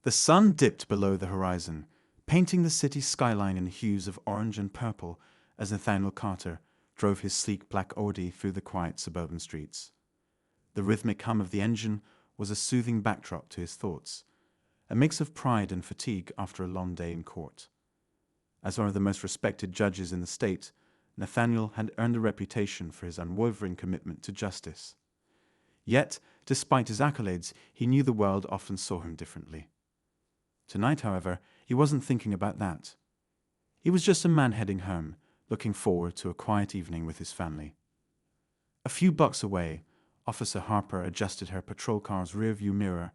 The sun dipped below the horizon, painting the city's skyline in hues of orange and purple as Nathaniel Carter drove his sleek black Audi through the quiet suburban streets. The rhythmic hum of the engine was a soothing backdrop to his thoughts, a mix of pride and fatigue after a long day in court. As one of the most respected judges in the state, Nathaniel had earned a reputation for his unwavering commitment to justice. Yet, despite his accolades, he knew the world often saw him differently. Tonight, however, he wasn't thinking about that. He was just a man heading home, looking forward to a quiet evening with his family. A few blocks away, Officer Harper adjusted her patrol car's rearview mirror,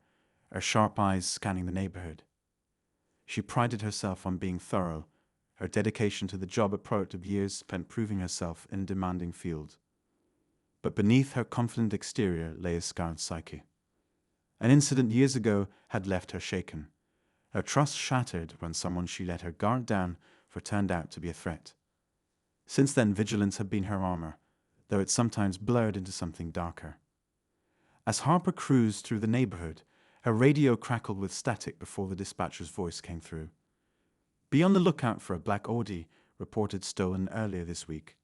her sharp eyes scanning the neighborhood. She prided herself on being thorough, her dedication to the job a product of years spent proving herself in a demanding field. But beneath her confident exterior lay a scarred psyche. An incident years ago had left her shaken, her trust shattered when someone she let her guard down for turned out to be a threat. Since then, vigilance had been her armor, though it sometimes blurred into something darker. As Harper cruised through the neighborhood, her radio crackled with static before the dispatcher's voice came through. "Be on the lookout for a black Audi, reported stolen earlier this week."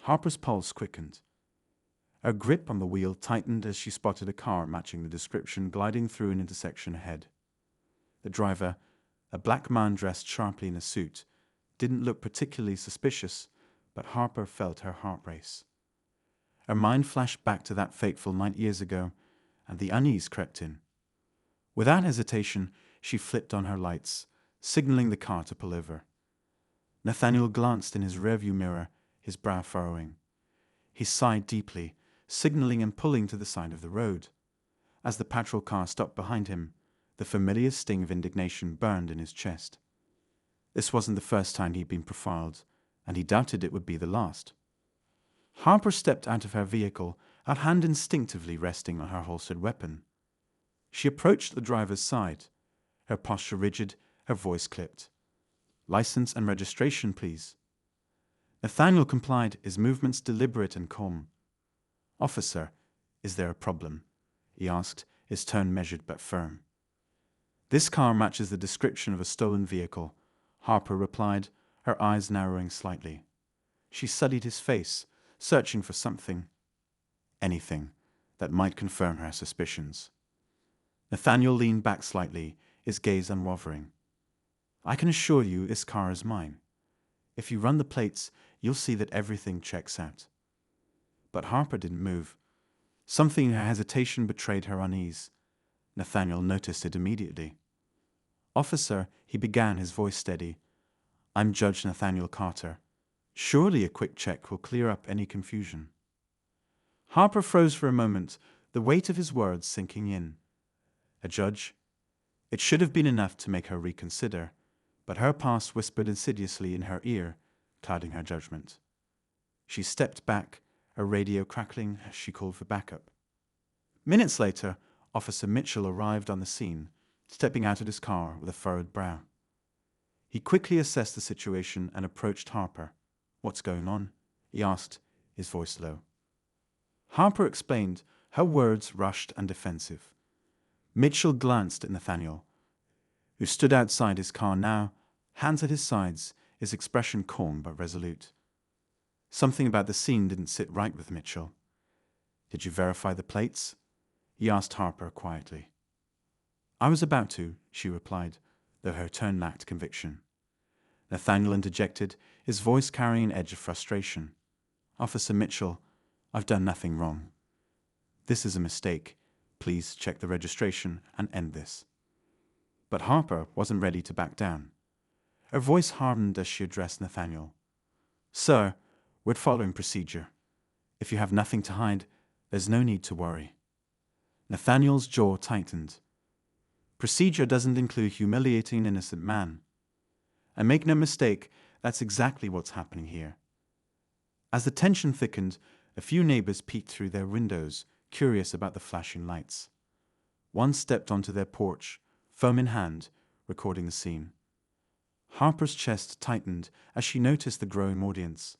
Harper's pulse quickened. Her grip on the wheel tightened as she spotted a car matching the description gliding through an intersection ahead. The driver, a black man dressed sharply in a suit, didn't look particularly suspicious, but Harper felt her heart race. Her mind flashed back to that fateful night years ago, and the unease crept in. Without hesitation, she flipped on her lights, signaling the car to pull over. Nathaniel glanced in his rearview mirror, his brow furrowing. He sighed deeply, signaling and pulling to the side of the road. As the patrol car stopped behind him, the familiar sting of indignation burned in his chest. This wasn't the first time he'd been profiled, and he doubted it would be the last. Harper stepped out of her vehicle, her hand instinctively resting on her holstered weapon. She approached the driver's side, her posture rigid, her voice clipped. "License and registration, please." Nathaniel complied, his movements deliberate and calm. "Officer, is there a problem?" he asked, his tone measured but firm. "This car matches the description of a stolen vehicle," Harper replied, her eyes narrowing slightly. She studied his face, searching for anything, that might confirm her suspicions. Nathaniel leaned back slightly, his gaze unwavering. "I can assure you this car is mine. If you run the plates, you'll see that everything checks out." But Harper didn't move. Something in her hesitation betrayed her unease. Nathaniel noticed it immediately. "Officer," he began, his voice steady, "I'm Judge Nathaniel Carter. Surely a quick check will clear up any confusion." Harper froze for a moment, the weight of his words sinking in. A judge? It should have been enough to make her reconsider, but her past whispered insidiously in her ear, clouding her judgment. She stepped back, her radio crackling as she called for backup. Minutes later, Officer Mitchell arrived on the scene, stepping out of his car with a furrowed brow. He quickly assessed the situation and approached Harper. "What's going on?" he asked, his voice low. Harper explained, her words rushed and defensive. Mitchell glanced at Nathaniel, who stood outside his car now, hands at his sides, his expression calm but resolute. Something about the scene didn't sit right with Mitchell. "Did you verify the plates?" he asked Harper quietly. "I was about to," she replied, though her tone lacked conviction. Nathaniel interjected, his voice carrying an edge of frustration. "Officer Mitchell, I've done nothing wrong. This is a mistake. Please check the registration and end this." But Harper wasn't ready to back down. Her voice hardened as she addressed Nathaniel. "Sir, we're following procedure. If you have nothing to hide, there's no need to worry." Nathaniel's jaw tightened. Procedure doesn't include humiliating an innocent man. And make no mistake, that's exactly what's happening here. As the tension thickened, a few neighbors peeked through their windows, curious about the flashing lights. One stepped onto their porch, phone in hand, recording the scene. Harper's chest tightened as she noticed the growing audience.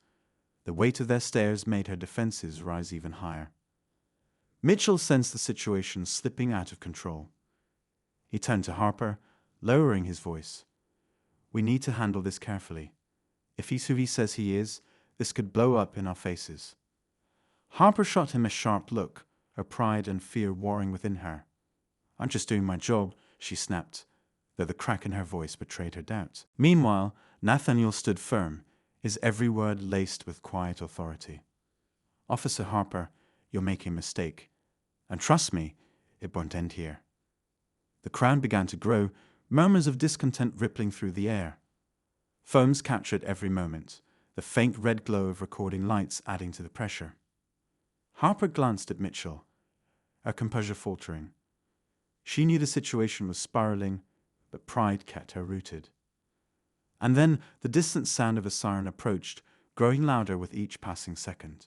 The weight of their stares made her defenses rise even higher. Mitchell sensed the situation slipping out of control. He turned to Harper, lowering his voice. We need to handle this carefully. If he's who he says he is, this could blow up in our faces. Harper shot him a sharp look, her pride and fear warring within her. I'm just doing my job, she snapped, though the crack in her voice betrayed her doubt. Meanwhile, Nathaniel stood firm, his every word laced with quiet authority. Officer Harper, you're making a mistake. And trust me, it won't end here. The crowd began to grow, murmurs of discontent rippling through the air. Phones captured every moment, the faint red glow of recording lights adding to the pressure. Harper glanced at Mitchell, her composure faltering. She knew the situation was spiraling, but pride kept her rooted. And then the distant sound of a siren approached, growing louder with each passing second.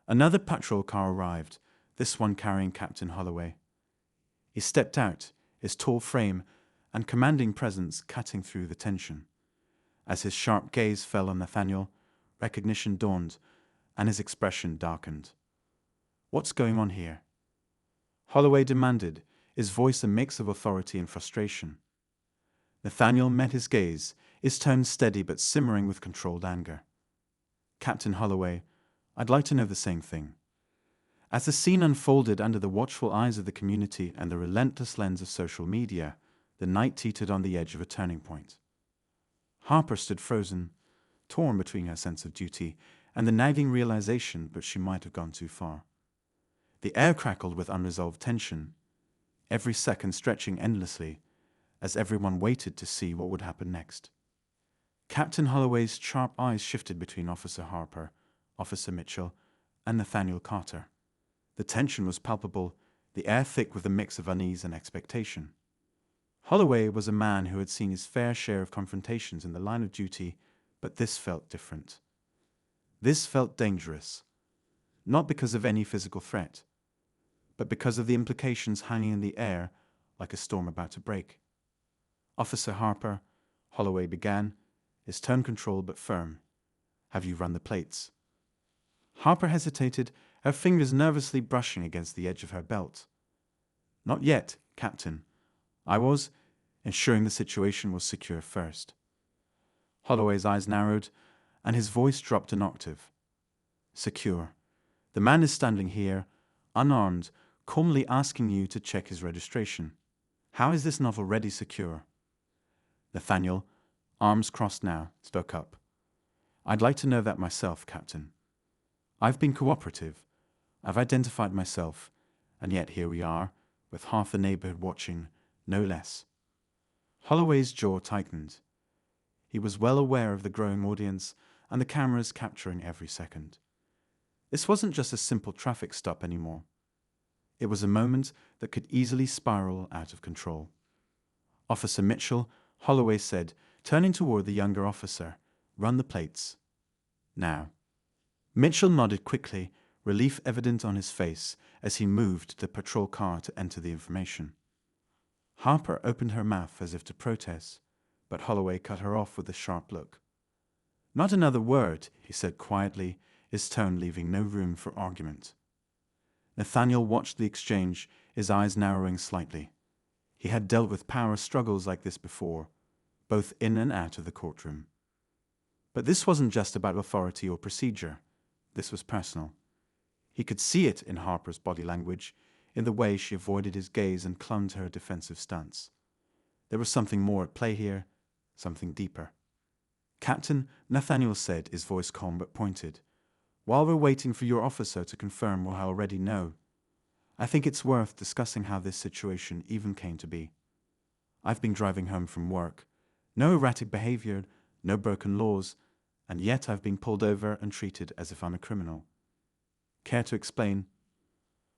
Another patrol car arrived, this one carrying Captain Holloway. He stepped out, his tall frame and commanding presence cutting through the tension. As his sharp gaze fell on Nathaniel, recognition dawned, and his expression darkened. What's going on here? Holloway demanded, his voice a mix of authority and frustration. Nathaniel met his gaze, his tone steady but simmering with controlled anger. Captain Holloway, I'd like to know the same thing. As the scene unfolded under the watchful eyes of the community and the relentless lens of social media, the night teetered on the edge of a turning point. Harper stood frozen, torn between her sense of duty and the nagging realization that she might have gone too far. The air crackled with unresolved tension, every second stretching endlessly, as everyone waited to see what would happen next. Captain Holloway's sharp eyes shifted between Officer Harper, Officer Mitchell, and Nathaniel Carter. The tension was palpable, the air thick with a mix of unease and expectation. Holloway was a man who had seen his fair share of confrontations in the line of duty, but this felt different. This felt dangerous, not because of any physical threat, but because of the implications hanging in the air like a storm about to break. Officer Harper, Holloway began, his tone controlled but firm. Have you run the plates? Harper hesitated, her fingers nervously brushing against the edge of her belt. Not yet, Captain. I was ensuring the situation was secure first. Holloway's eyes narrowed, and his voice dropped an octave. Secure. The man is standing here, unarmed, calmly asking you to check his registration. How is this not already secure? Nathaniel, arms crossed now, spoke up. I'd like to know that myself, Captain. I've been cooperative. I've identified myself, and yet here we are, with half the neighborhood watching, no less. Holloway's jaw tightened. He was well aware of the growing audience and the cameras capturing every second. This wasn't just a simple traffic stop anymore. It was a moment that could easily spiral out of control. Officer Mitchell, Holloway said, turning toward the younger officer, run the plates. Now. Mitchell nodded quickly, relief evident on his face as he moved the patrol car to enter the information. Harper opened her mouth as if to protest, but Holloway cut her off with a sharp look. Not another word, he said quietly, his tone leaving no room for argument. Nathaniel watched the exchange, his eyes narrowing slightly. He had dealt with power struggles like this before, both in and out of the courtroom. But this wasn't just about authority or procedure. This was personal. He could see it in Harper's body language, in the way she avoided his gaze and clung to her defensive stance. There was something more at play here, something deeper. Captain, Nathaniel said, his voice calm but pointed. While we're waiting for your officer to confirm what I already know, I think it's worth discussing how this situation even came to be. I've been driving home from work. No erratic behavior, no broken laws, and yet I've been pulled over and treated as if I'm a criminal. Care to explain?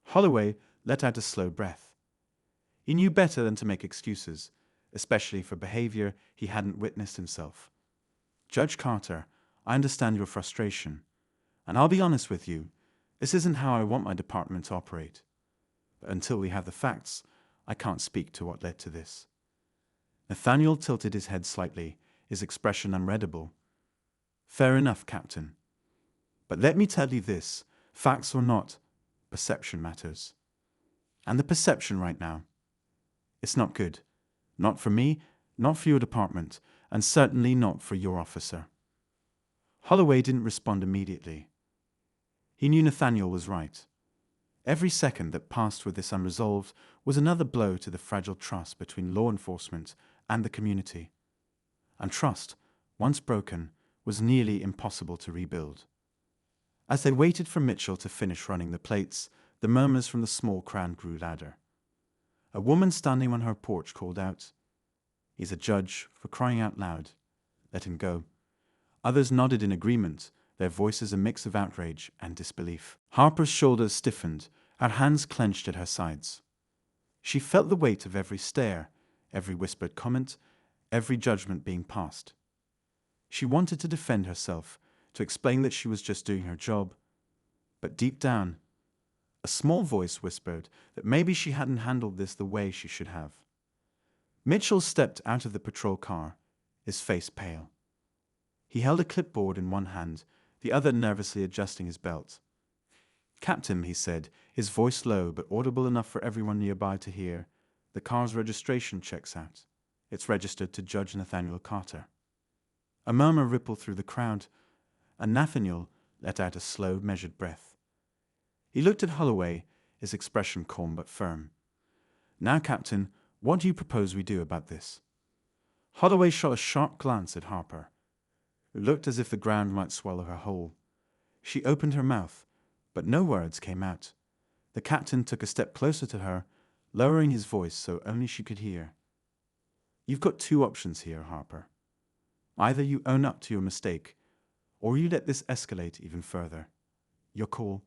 Holloway let out a slow breath. He knew better than to make excuses, especially for behavior he hadn't witnessed himself. Judge Carter, I understand your frustration, and I'll be honest with you, this isn't how I want my department to operate. But until we have the facts, I can't speak to what led to this. Nathaniel tilted his head slightly, his expression unreadable. Fair enough, Captain. But let me tell you this, facts or not, perception matters. And the perception right now It's not good. Not for me, not for your department, and certainly not for your officer. Holloway didn't respond immediately. He knew Nathaniel was right. Every second that passed with this unresolved was another blow to the fragile trust between law enforcement and the community. And trust, once broken, was nearly impossible to rebuild. As they waited for Mitchell to finish running the plates, the murmurs from the small crowd grew louder. A woman standing on her porch called out, "He's a judge, for crying out loud. Let him go." Others nodded in agreement, their voices a mix of outrage and disbelief. Harper's shoulders stiffened, her hands clenched at her sides. She felt the weight of every stare, every whispered comment, every judgment being passed. She wanted to defend herself, to explain that she was just doing her job. But deep down, a small voice whispered that maybe she hadn't handled this the way she should have. Mitchell stepped out of the patrol car, his face pale. He held a clipboard in one hand, the other nervously adjusting his belt. "Captain," he said, his voice low but audible enough for everyone nearby to hear, "the car's registration checks out. It's registered to Judge Nathaniel Carter." A murmur rippled through the crowd, and Nathaniel let out a slow, measured breath. He looked at Holloway, his expression calm but firm. "Now, Captain, what do you propose we do about this?" Holloway shot a sharp glance at Harper. It looked as if the ground might swallow her whole. She opened her mouth, but no words came out. The captain took a step closer to her, lowering his voice so only she could hear. "You've got two options here, Harper. Either you own up to your mistake, or you let this escalate even further. Your call."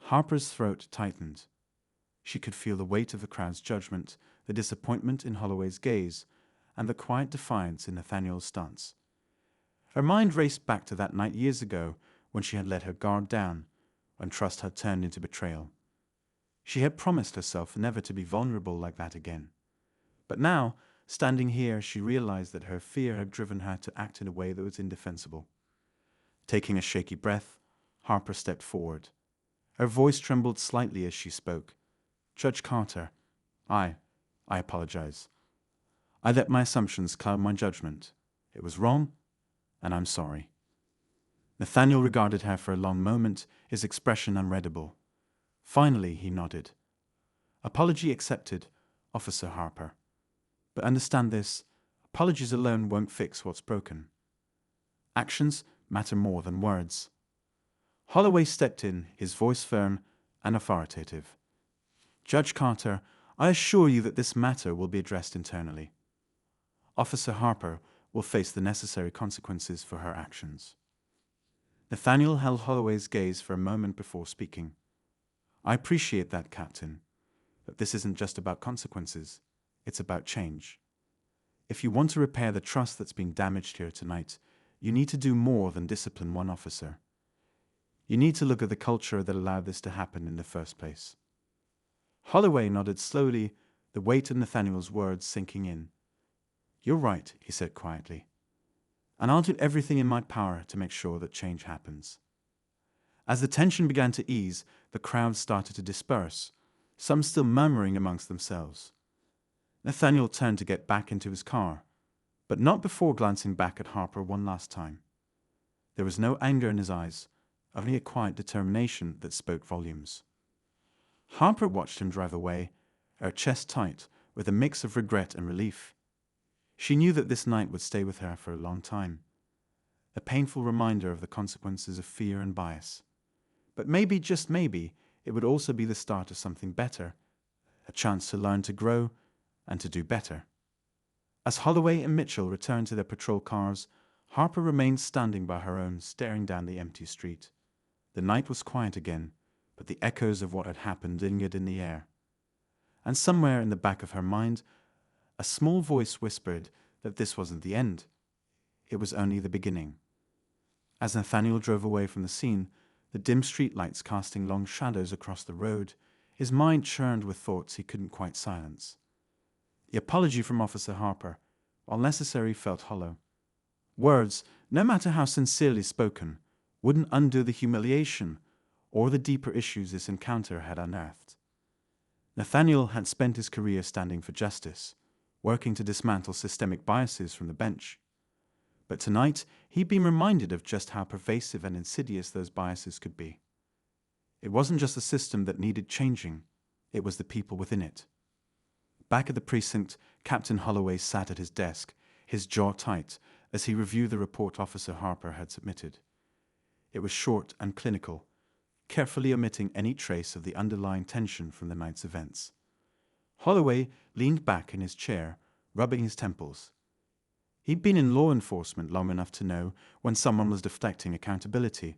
Harper's throat tightened. She could feel the weight of the crowd's judgment, the disappointment in Holloway's gaze, and the quiet defiance in Nathaniel's stance. Her mind raced back to that night years ago when she had let her guard down, when trust had turned into betrayal. She had promised herself never to be vulnerable like that again. But now, standing here, she realized that her fear had driven her to act in a way that was indefensible. Taking a shaky breath, Harper stepped forward. Her voice trembled slightly as she spoke. "Judge Carter, I apologize. I let my assumptions cloud my judgment. It was wrong, and I'm sorry." Nathaniel regarded her for a long moment, his expression unreadable. Finally, he nodded. "Apology accepted, Officer Harper. But understand this, apologies alone won't fix what's broken. Actions matter more than words." Holloway stepped in, his voice firm and authoritative. "Judge Carter, I assure you that this matter will be addressed internally. Officer Harper will face the necessary consequences for her actions." Nathaniel held Holloway's gaze for a moment before speaking. "I appreciate that, Captain, but this isn't just about consequences. It's about change. If you want to repair the trust that's been damaged here tonight, you need to do more than discipline one officer. You need to look at the culture that allowed this to happen in the first place." Holloway nodded slowly, the weight of Nathaniel's words sinking in. "You're right," he said quietly. "And I'll do everything in my power to make sure that change happens." As the tension began to ease, the crowd started to disperse, some still murmuring amongst themselves. Nathaniel turned to get back into his car, but not before glancing back at Harper one last time. There was no anger in his eyes, only a quiet determination that spoke volumes. Harper watched him drive away, her chest tight, with a mix of regret and relief. She knew that this night would stay with her for a long time, a painful reminder of the consequences of fear and bias. But maybe, just maybe, it would also be the start of something better, a chance to learn to grow and to do better. As Holloway and Mitchell returned to their patrol cars, Harper remained standing by her own, staring down the empty street. The night was quiet again, but the echoes of what had happened lingered in the air. And somewhere in the back of her mind, a small voice whispered that this wasn't the end. It was only the beginning. As Nathaniel drove away from the scene, the dim streetlights casting long shadows across the road, his mind churned with thoughts he couldn't quite silence. The apology from Officer Harper, while necessary, felt hollow. Words, no matter how sincerely spoken, wouldn't undo the humiliation or the deeper issues this encounter had unearthed. Nathaniel had spent his career standing for justice, working to dismantle systemic biases from the bench. But tonight, he'd been reminded of just how pervasive and insidious those biases could be. It wasn't just the system that needed changing, it was the people within it. Back at the precinct, Captain Holloway sat at his desk, his jaw tight, as he reviewed the report Officer Harper had submitted. It was short and clinical, carefully omitting any trace of the underlying tension from the night's events. Holloway leaned back in his chair, rubbing his temples. He'd been in law enforcement long enough to know when someone was deflecting accountability,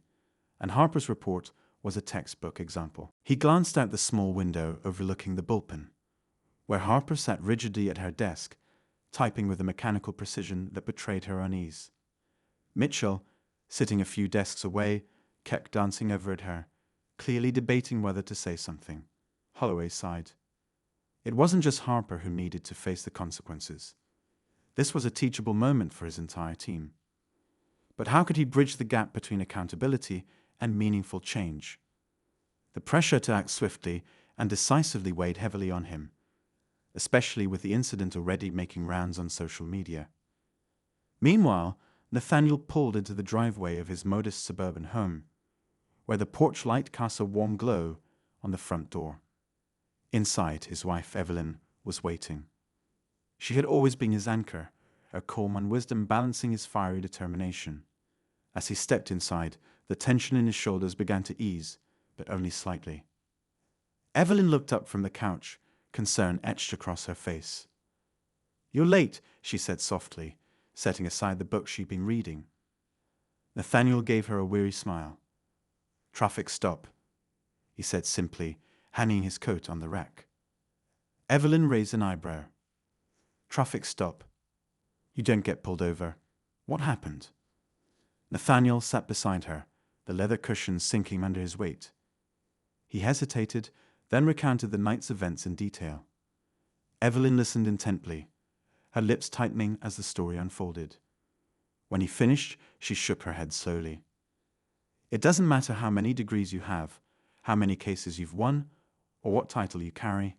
and Harper's report was a textbook example. He glanced out the small window overlooking the bullpen, where Harper sat rigidly at her desk, typing with a mechanical precision that betrayed her unease. Mitchell, sitting a few desks away, kept glancing over at her, clearly debating whether to say something. Holloway sighed. It wasn't just Harper who needed to face the consequences. This was a teachable moment for his entire team. But how could he bridge the gap between accountability and meaningful change? The pressure to act swiftly and decisively weighed heavily on him, especially with the incident already making rounds on social media. Meanwhile, Nathaniel pulled into the driveway of his modest suburban home, where the porch light cast a warm glow on the front door. Inside, his wife, Evelyn, was waiting. She had always been his anchor, her calm and wisdom balancing his fiery determination. As he stepped inside, the tension in his shoulders began to ease, but only slightly. Evelyn looked up from the couch, concern etched across her face. "You're late," she said softly, setting aside the book she'd been reading. Nathaniel gave her a weary smile. "Traffic stop," he said simply, hanging his coat on the rack. Evelyn raised an eyebrow. "Traffic stop. You don't get pulled over. What happened?" Nathaniel sat beside her, the leather cushions sinking under his weight. He hesitated, then recounted the night's events in detail. Evelyn listened intently, her lips tightening as the story unfolded. When he finished, she shook her head slowly. "It doesn't matter how many degrees you have, how many cases you've won, or what title you carry.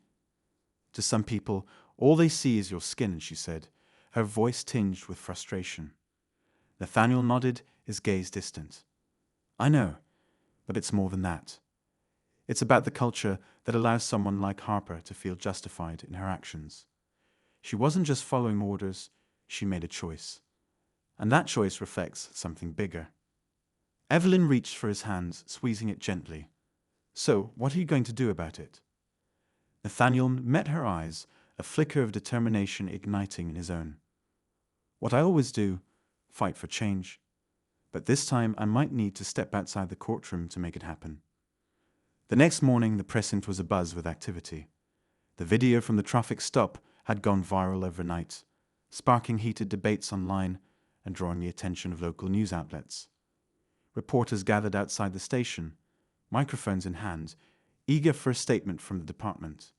To some people, all they see is your skin," she said, her voice tinged with frustration. Nathaniel nodded, his gaze distant. "I know, but it's more than that. It's about the culture that allows someone like Harper to feel justified in her actions. She wasn't just following orders, she made a choice. And that choice reflects something bigger." Evelyn reached for his hand, squeezing it gently. "So, what are you going to do about it?" Nathaniel met her eyes, a flicker of determination igniting in his own. "What I always do, fight for change. But this time I might need to step outside the courtroom to make it happen." The next morning, the precinct was abuzz with activity. The video from the traffic stop had gone viral overnight, sparking heated debates online and drawing the attention of local news outlets. Reporters gathered outside the station, microphones in hand, eager for a statement from the department.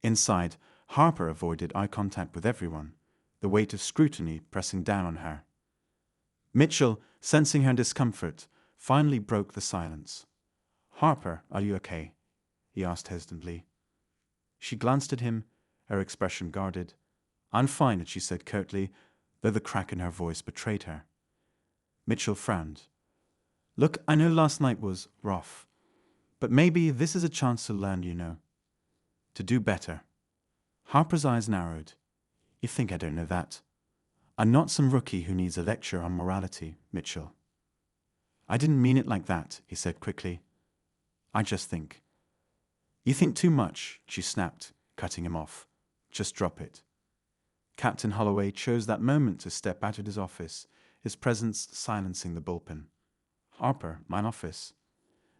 Inside, Harper avoided eye contact with everyone, the weight of scrutiny pressing down on her. Mitchell, sensing her discomfort, finally broke the silence. "Harper, are you okay?" he asked hesitantly. She glanced at him, her expression guarded. "I'm fine," she said curtly, though the crack in her voice betrayed her. Mitchell frowned. "Look, I know last night was rough, but maybe this is a chance to learn, to do better." Harper's eyes narrowed. "You think I don't know that? I'm not some rookie who needs a lecture on morality, Mitchell." "I didn't mean it like that," he said quickly. "I just think." "You think too much," she snapped, cutting him off. "Just drop it." Captain Holloway chose that moment to step out of his office, his presence silencing the bullpen. "Harper, mine office."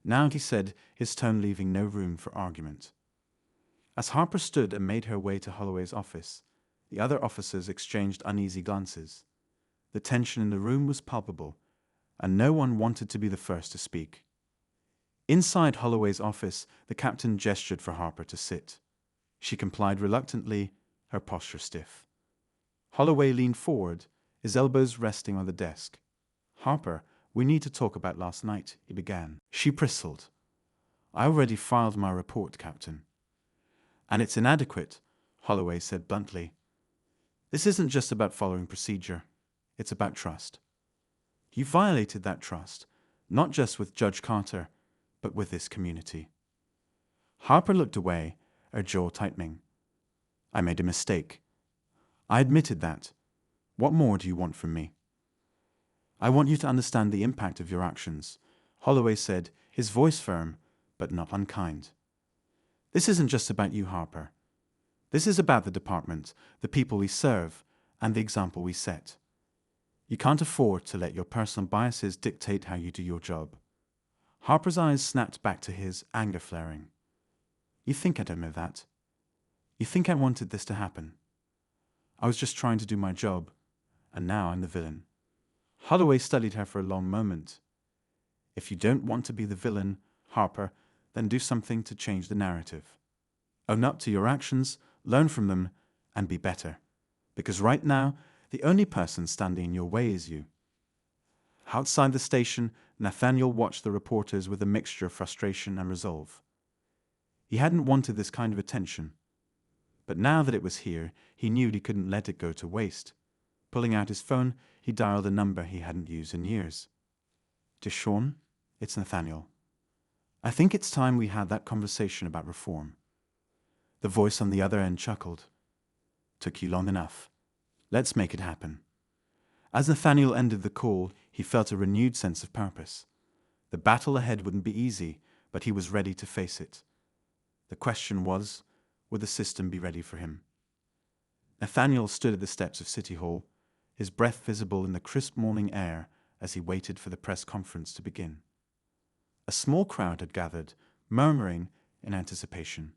Now, he said, his tone leaving no room for argument. As Harper stood and made her way to Holloway's office, the other officers exchanged uneasy glances. The tension in the room was palpable, and no one wanted to be the first to speak. Inside Holloway's office, the captain gestured for Harper to sit. She complied reluctantly, her posture stiff. Holloway leaned forward, his elbows resting on the desk. "Harper, we need to talk about last night," he began. She bristled. "I already filed my report, Captain." And it's inadequate, Holloway said bluntly. This isn't just about following procedure. It's about trust. You violated that trust, not just with Judge Carter, but with this community. Harper looked away, her jaw tightening. I made a mistake. I admitted that. What more do you want from me? I want you to understand the impact of your actions, Holloway said, his voice firm, but not unkind. This isn't just about you, Harper. This is about the department, the people we serve, and the example we set. You can't afford to let your personal biases dictate how you do your job. Harper's eyes snapped back to his, anger flaring. You think I don't know that? You think I wanted this to happen? I was just trying to do my job, and now I'm the villain. Holloway studied her for a long moment. If you don't want to be the villain, Harper, then do something to change the narrative. Own up to your actions, learn from them, and be better. Because right now, the only person standing in your way is you. Outside the station, Nathaniel watched the reporters with a mixture of frustration and resolve. He hadn't wanted this kind of attention. But now that it was here, he knew he couldn't let it go to waste. Pulling out his phone, he dialed a number he hadn't used in years. Deshawn, it's Nathaniel. I think it's time we had that conversation about reform. The voice on the other end chuckled. Took you long enough. Let's make it happen. As Nathaniel ended the call, he felt a renewed sense of purpose. The battle ahead wouldn't be easy, but he was ready to face it. The question was, would the system be ready for him? Nathaniel stood at the steps of City Hall, his breath visible in the crisp morning air as he waited for the press conference to begin. A small crowd had gathered, murmuring in anticipation.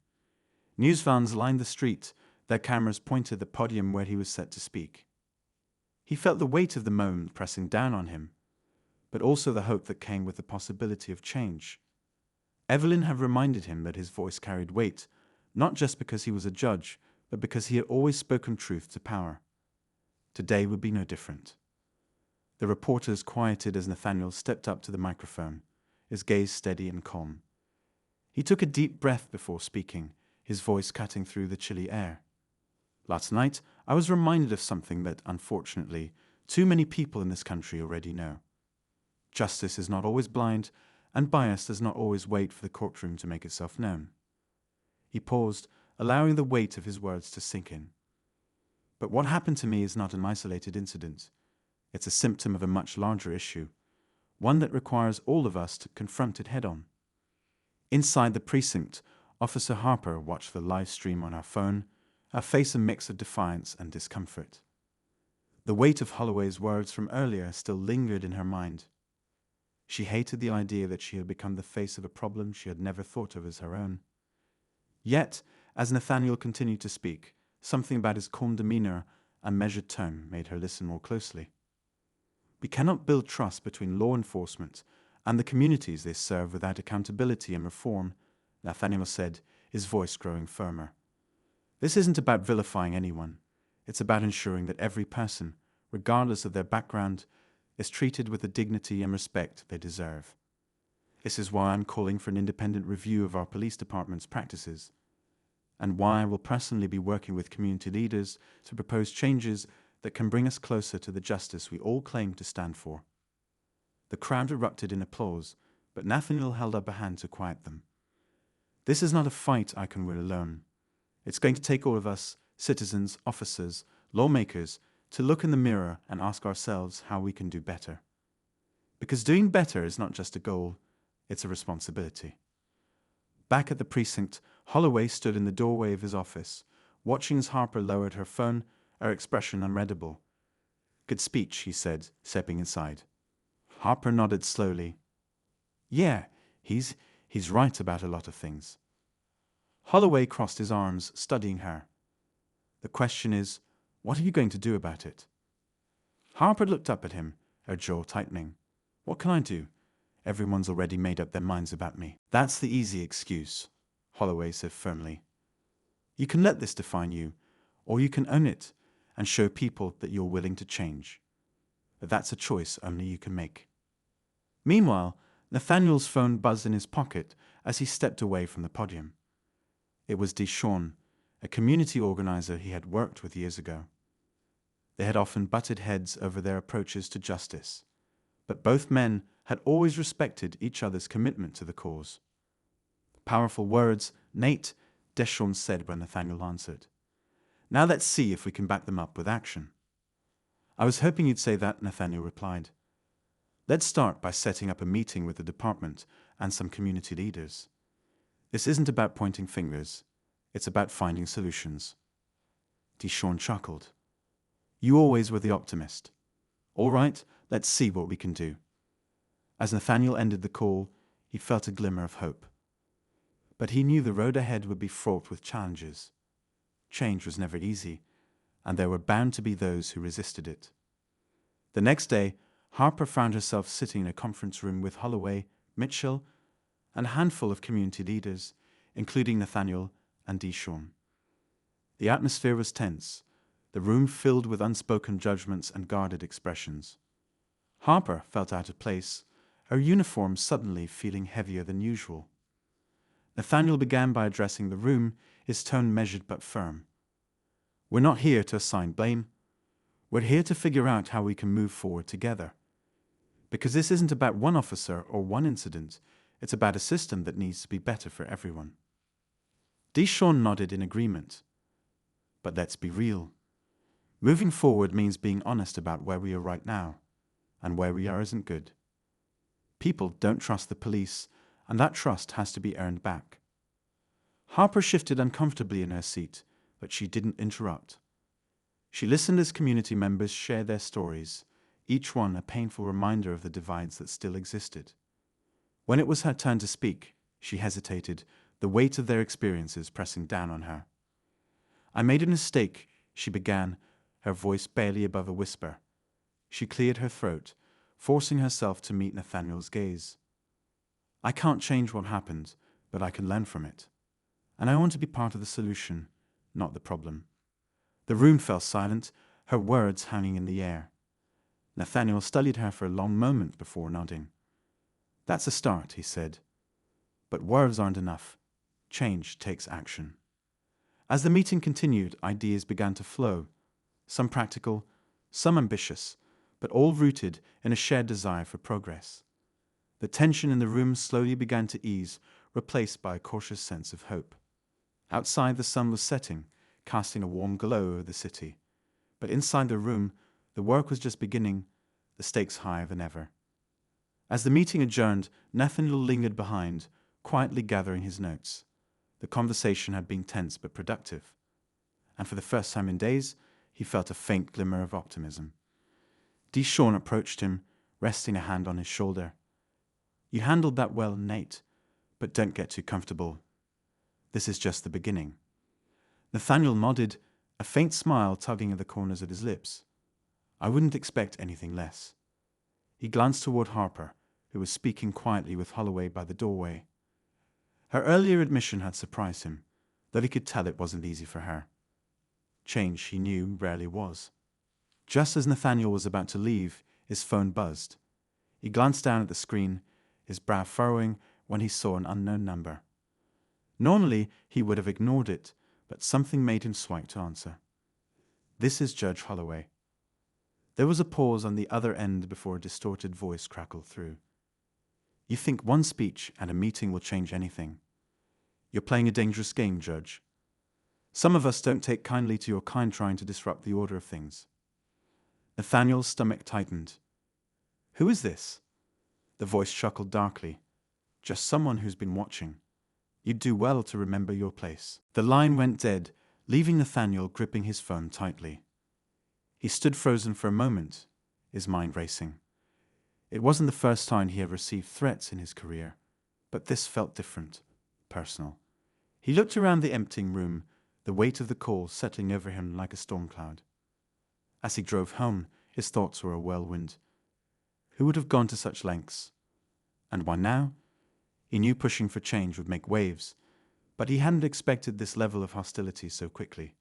News vans lined the street, their cameras pointed at the podium where he was set to speak. He felt the weight of the moment pressing down on him, but also the hope that came with the possibility of change. Evelyn had reminded him that his voice carried weight, not just because he was a judge, but because he had always spoken truth to power. Today would be no different. The reporters quieted as Nathaniel stepped up to the microphone, his gaze steady and calm. He took a deep breath before speaking, his voice cutting through the chilly air. Last night, I was reminded of something that, unfortunately, too many people in this country already know. Justice is not always blind, and bias does not always wait for the courtroom to make itself known. He paused, allowing the weight of his words to sink in. But what happened to me is not an isolated incident. It's a symptom of a much larger issue, one that requires all of us to confront it head-on. Inside the precinct, Officer Harper watched the live stream on her phone, her face a mix of defiance and discomfort. The weight of Holloway's words from earlier still lingered in her mind. She hated the idea that she had become the face of a problem she had never thought of as her own. Yet, as Nathaniel continued to speak, something about his calm demeanor and measured tone made her listen more closely. We cannot build trust between law enforcement and the communities they serve without accountability and reform, Nathaniel said, his voice growing firmer. This isn't about vilifying anyone. It's about ensuring that every person, regardless of their background, is treated with the dignity and respect they deserve. This is why I'm calling for an independent review of our police department's practices, and why I will personally be working with community leaders to propose changes that can bring us closer to the justice we all claim to stand for. The crowd erupted in applause, but Nathaniel held up a hand to quiet them. This is not a fight I can win alone. It's going to take all of us, citizens, officers, lawmakers, to look in the mirror and ask ourselves how we can do better. Because doing better is not just a goal, it's a responsibility. Back at the precinct, Holloway stood in the doorway of his office, watching as Harper lowered her phone, her expression unreadable. Good speech, he said, stepping inside. Harper nodded slowly. Yeah, he's right about a lot of things. Holloway crossed his arms, studying her. The question is, what are you going to do about it? Harper looked up at him, her jaw tightening. What can I do? Everyone's already made up their minds about me. That's the easy excuse, Holloway said firmly. You can let this define you, or you can own it and show people that you're willing to change. But that's a choice only you can make. Meanwhile, Nathaniel's phone buzzed in his pocket as he stepped away from the podium. It was Deshawn, a community organizer he had worked with years ago. They had often butted heads over their approaches to justice, but both men had always respected each other's commitment to the cause. "Powerful words, Nate," Deschamps said when Nathaniel answered. "Now let's see if we can back them up with action." "I was hoping you'd say that," Nathaniel replied. "Let's start by setting up a meeting with the department and some community leaders. This isn't about pointing fingers. It's about finding solutions." Deschamps chuckled. "You always were the optimist. All right, let's see what we can do." As Nathaniel ended the call, he felt a glimmer of hope. But he knew the road ahead would be fraught with challenges. Change was never easy, and there were bound to be those who resisted it. The next day, Harper found herself sitting in a conference room with Holloway, Mitchell, and a handful of community leaders, including Nathaniel and Deschamps. The atmosphere was tense, the room filled with unspoken judgments and guarded expressions. Harper felt out of place, her uniform suddenly feeling heavier than usual. Nathaniel began by addressing the room, his tone measured but firm. "We're not here to assign blame. We're here to figure out how we can move forward together. Because this isn't about one officer or one incident, it's about a system that needs to be better for everyone." Deschamps nodded in agreement. "But let's be real. Moving forward means being honest about where we are right now, and where we are isn't good. People don't trust the police, and that trust has to be earned back." Harper shifted uncomfortably in her seat, but she didn't interrupt. She listened as community members shared their stories, each one a painful reminder of the divides that still existed. When it was her turn to speak, she hesitated, the weight of their experiences pressing down on her. "I made a mistake," she began, her voice barely above a whisper. She cleared her throat, forcing herself to meet Nathaniel's gaze. "I can't change what happened, but I can learn from it. And I want to be part of the solution, not the problem." The room fell silent, her words hanging in the air. Nathaniel studied her for a long moment before nodding. "That's a start," he said. "But words aren't enough. Change takes action." As the meeting continued, ideas began to flow, some practical, some ambitious, but all rooted in a shared desire for progress. The tension in the room slowly began to ease, replaced by a cautious sense of hope. Outside, the sun was setting, casting a warm glow over the city. But inside the room, the work was just beginning, the stakes higher than ever. As the meeting adjourned, Nathaniel lingered behind, quietly gathering his notes. The conversation had been tense but productive, and for the first time in days, he felt a faint glimmer of optimism. Deschamps approached him, resting a hand on his shoulder. "You handled that well, Nate, but don't get too comfortable. This is just the beginning." Nathaniel nodded, a faint smile tugging at the corners of his lips. "I wouldn't expect anything less." He glanced toward Harper, who was speaking quietly with Holloway by the doorway. Her earlier admission had surprised him, though he could tell it wasn't easy for her. Change, he knew, rarely was. Just as Nathaniel was about to leave, his phone buzzed. He glanced down at the screen, his brow furrowing when he saw an unknown number. Normally, he would have ignored it, but something made him swipe to answer. "This is Judge Holloway." There was a pause on the other end before a distorted voice crackled through. "You think one speech and a meeting will change anything? You're playing a dangerous game, Judge. Some of us don't take kindly to your kind trying to disrupt the order of things." Nathaniel's stomach tightened. "Who is this?" The voice chuckled darkly. "Just someone who's been watching. You'd do well to remember your place." The line went dead, leaving Nathaniel gripping his phone tightly. He stood frozen for a moment, his mind racing. It wasn't the first time he had received threats in his career, but this felt different, personal. He looked around the emptying room, the weight of the call settling over him like a storm cloud. As he drove home, his thoughts were a whirlwind. Who would have gone to such lengths? And why now? He knew pushing for change would make waves, but he hadn't expected this level of hostility so quickly.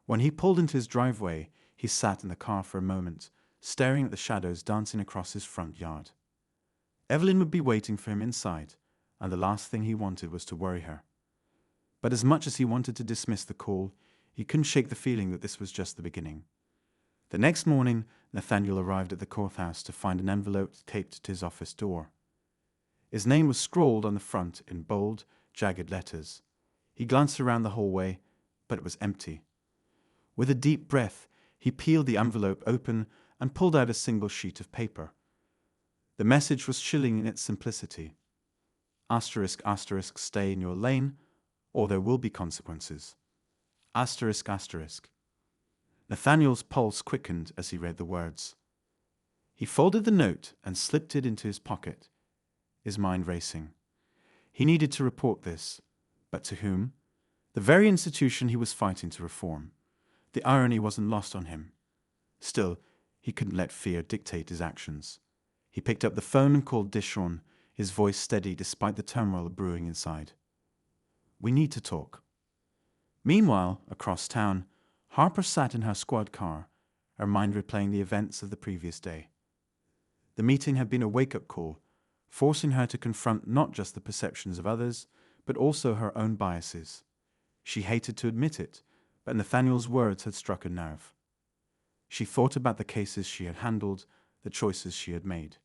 When he pulled into his driveway, he sat in the car for a moment, staring at the shadows dancing across his front yard. Evelyn would be waiting for him inside, and the last thing he wanted was to worry her. But as much as he wanted to dismiss the call, he couldn't shake the feeling that this was just the beginning. The next morning, Nathaniel arrived at the courthouse to find an envelope taped to his office door. His name was scrawled on the front in bold, jagged letters. He glanced around the hallway, but it was empty. With a deep breath, he peeled the envelope open and pulled out a single sheet of paper. The message was chilling in its simplicity. Asterisk, asterisk, stay in your lane, or there will be consequences. Asterisk, asterisk. Nathaniel's pulse quickened as he read the words. He folded the note and slipped it into his pocket, his mind racing. He needed to report this, but to whom? The very institution he was fighting to reform. The irony wasn't lost on him. Still, he couldn't let fear dictate his actions. He picked up the phone and called Dishon, his voice steady despite the turmoil brewing inside. We need to talk. Meanwhile, across town, Harper sat in her squad car, her mind replaying the events of the previous day. The meeting had been a wake-up call, forcing her to confront not just the perceptions of others, but also her own biases. She hated to admit it, but Nathaniel's words had struck a nerve. She thought about the cases she had handled, the choices she had made.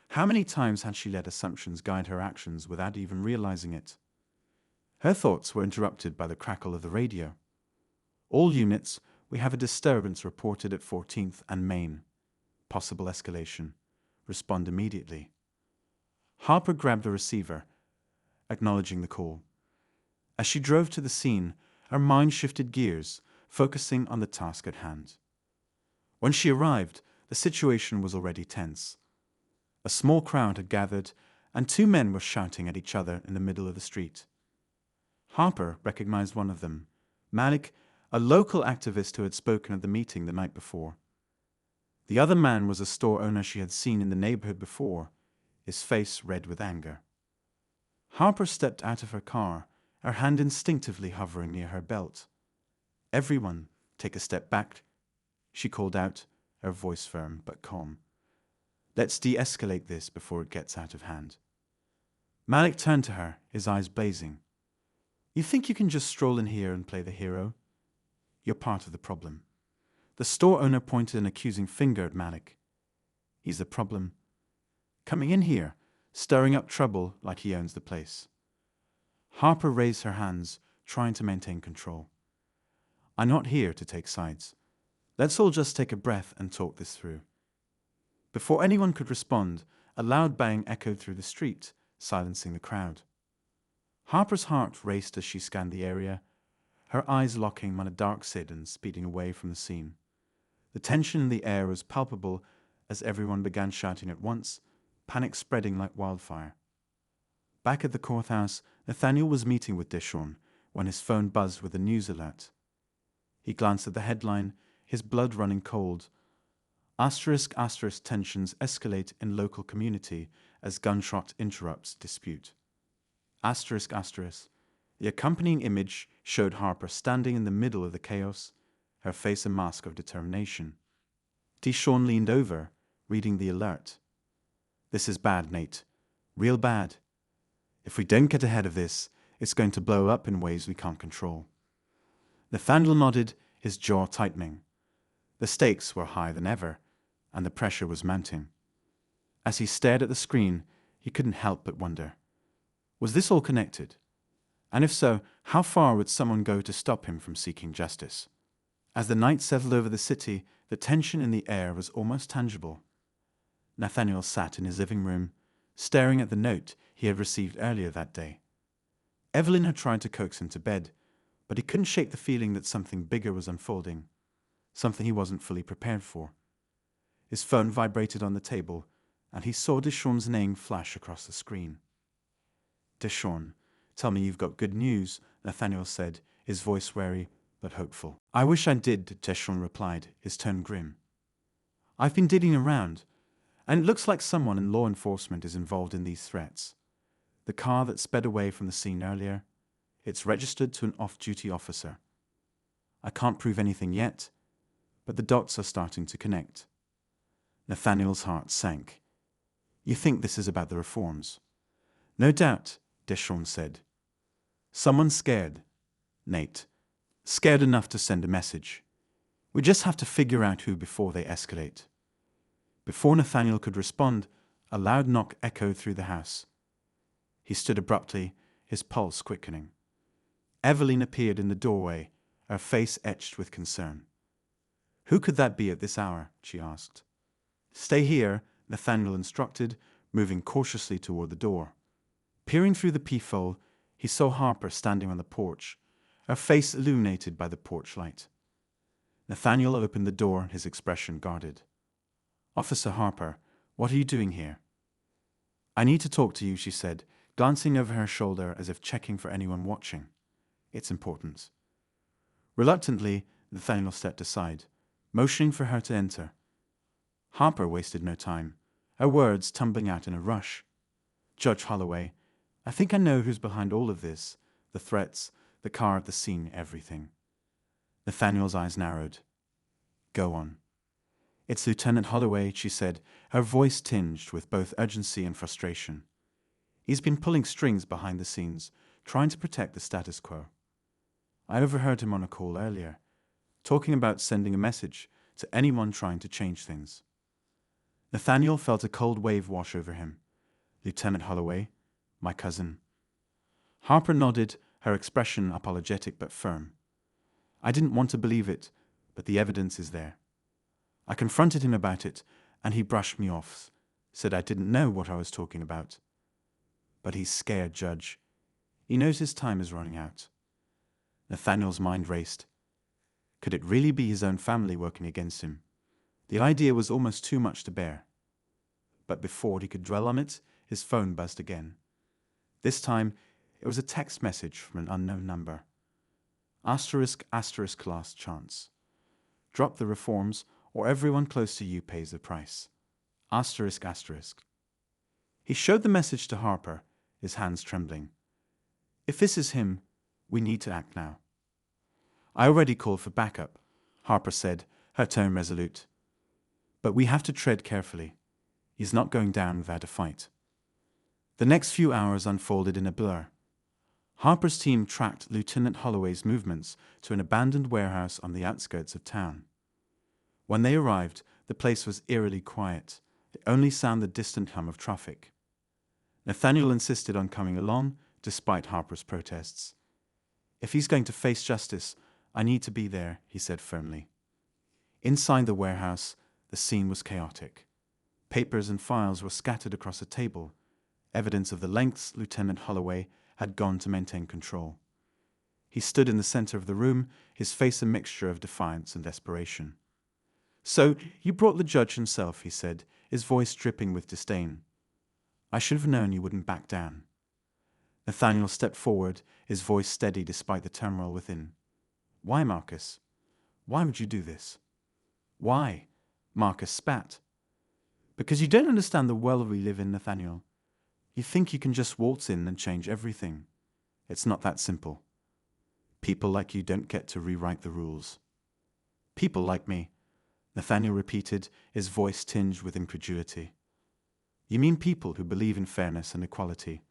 How many times had she let assumptions guide her actions without even realizing it? Her thoughts were interrupted by the crackle of the radio. All units, we have a disturbance reported at 14th and Main. Possible escalation. Respond immediately. Harper grabbed the receiver, acknowledging the call. As she drove to the scene, her mind shifted gears, focusing on the task at hand. When she arrived, the situation was already tense. A small crowd had gathered, and two men were shouting at each other in the middle of the street. Harper recognized one of them, Malik, a local activist who had spoken at the meeting the night before. The other man was a store owner she had seen in the neighborhood before, his face red with anger. Harper stepped out of her car, her hand instinctively hovering near her belt. Everyone, take a step back, she called out, her voice firm but calm. Let's de-escalate this before it gets out of hand. Malik turned to her, his eyes blazing. You think you can just stroll in here and play the hero? You're part of the problem. The store owner pointed an accusing finger at Malik. He's the problem. Coming in here, stirring up trouble like he owns the place. Harper raised her hands, trying to maintain control. I'm not here to take sides. Let's all just take a breath and talk this through. Before anyone could respond, a loud bang echoed through the street, silencing the crowd. Harper's heart raced as she scanned the area, her eyes locking on a dark sedan speeding away from the scene. The tension in the air was palpable as everyone began shouting at once, panic spreading like wildfire. Back at the courthouse, Nathaniel was meeting with Dishon when his phone buzzed with a news alert. He glanced at the headline, his blood running cold. Asterisk, asterisk, tensions escalate in local community as gunshot interrupts dispute. Asterisk, asterisk. The accompanying image showed Harper standing in the middle of the chaos, her face a mask of determination. Dishon leaned over, reading the alert. This is bad, Nate. Real bad. If we don't get ahead of this, it's going to blow up in ways we can't control. Nathaniel nodded, his jaw tightening. The stakes were higher than ever, and the pressure was mounting. As he stared at the screen, he couldn't help but wonder. Was this all connected? And if so, how far would someone go to stop him from seeking justice? As the night settled over the city, the tension in the air was almost tangible. Nathaniel sat in his living room, staring at the note he had received earlier that day. Evelyn had tried to coax him to bed, but he couldn't shake the feeling that something bigger was unfolding, something he wasn't fully prepared for. His phone vibrated on the table, and he saw Dishon's name flash across the screen. Dishon, tell me you've got good news, Nathaniel said, his voice wary but hopeful. I wish I did, Dishon replied, his tone grim. I've been digging around, and it looks like someone in law enforcement is involved in these threats. The car that sped away from the scene earlier, it's registered to an off-duty officer. I can't prove anything yet, but the dots are starting to connect. Nathaniel's heart sank. You think this is about the reforms? No doubt, Dishon said. Someone scared, Nate. Scared enough to send a message. We just have to figure out who before they escalate. Before Nathaniel could respond, a loud knock echoed through the house. He stood abruptly, his pulse quickening. Evelyn appeared in the doorway, her face etched with concern. "Who could that be at this hour?" she asked. "Stay here," Nathaniel instructed, moving cautiously toward the door. Peering through the peephole, he saw Harper standing on the porch, her face illuminated by the porch light. Nathaniel opened the door, his expression guarded. "Officer Harper, what are you doing here?" "I need to talk to you," she said, glancing over her shoulder as if checking for anyone watching. "It's important." Reluctantly, Nathaniel stepped aside, motioning for her to enter. Harper wasted no time, her words tumbling out in a rush. "Judge Holloway, I think I know who's behind all of this. The threats, the car at the scene, everything." Nathaniel's eyes narrowed. "Go on." "It's Lieutenant Holloway," she said, her voice tinged with both urgency and frustration. "He's been pulling strings behind the scenes, trying to protect the status quo. I overheard him on a call earlier, talking about sending a message to anyone trying to change things." Nathaniel felt a cold wave wash over him. "Lieutenant Holloway, my cousin." Harper nodded, her expression apologetic but firm. "I didn't want to believe it, but the evidence is there. I confronted him about it, and he brushed me off, said I didn't know what I was talking about. But he's scared, Judge. He knows his time is running out." Nathaniel's mind raced. Could it really be his own family working against him? The idea was almost too much to bear. But before he could dwell on it, his phone buzzed again. This time, it was a text message from an unknown number. Asterisk, asterisk, last chance. Drop the reforms, or everyone close to you pays the price. Asterisk, asterisk. He showed the message to Harper, his hands trembling. "If this is him, we need to act now." "I already called for backup," Harper said, her tone resolute. "But we have to tread carefully. He's not going down without a fight." The next few hours unfolded in a blur. Harper's team tracked Lieutenant Holloway's movements to an abandoned warehouse on the outskirts of town. When they arrived, the place was eerily quiet, the only sound the distant hum of traffic. Nathaniel insisted on coming along, despite Harper's protests. "If he's going to face justice, I need to be there," he said firmly. Inside the warehouse, the scene was chaotic. Papers and files were scattered across a table, evidence of the lengths Lieutenant Holloway had gone to maintain control. He stood in the center of the room, his face a mixture of defiance and desperation. "So, you brought the judge himself," he said, his voice dripping with disdain. "I should have known you wouldn't back down." Nathaniel stepped forward, his voice steady despite the turmoil within. "Why, Marcus? Why would you do this?" "Why?" Marcus spat. "Because you don't understand the world we live in, Nathaniel. You think you can just waltz in and change everything. It's not that simple. People like you don't get to rewrite the rules." "People like me," Nathaniel repeated, his voice tinged with incredulity. "You mean people who believe in fairness and equality.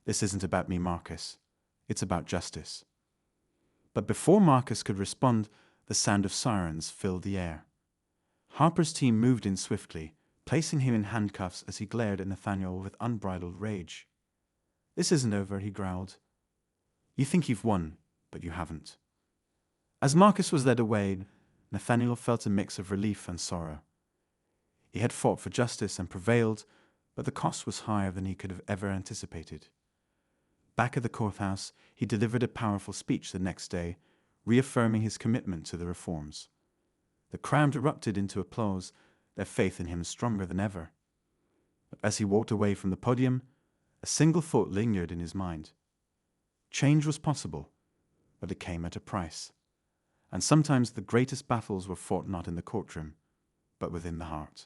This isn't about me, Marcus. It's about justice." But before Marcus could respond, the sound of sirens filled the air. Harper's team moved in swiftly, placing him in handcuffs as he glared at Nathaniel with unbridled rage. "This isn't over," he growled. "You think you've won, but you haven't." As Marcus was led away, Nathaniel felt a mix of relief and sorrow. He had fought for justice and prevailed, but the cost was higher than he could have ever anticipated. Back at the courthouse, he delivered a powerful speech the next day, reaffirming his commitment to the reforms. The crowd erupted into applause, their faith in him stronger than ever. But as he walked away from the podium, a single thought lingered in his mind. Change was possible, but it came at a price. And sometimes the greatest battles were fought not in the courtroom, but within the heart.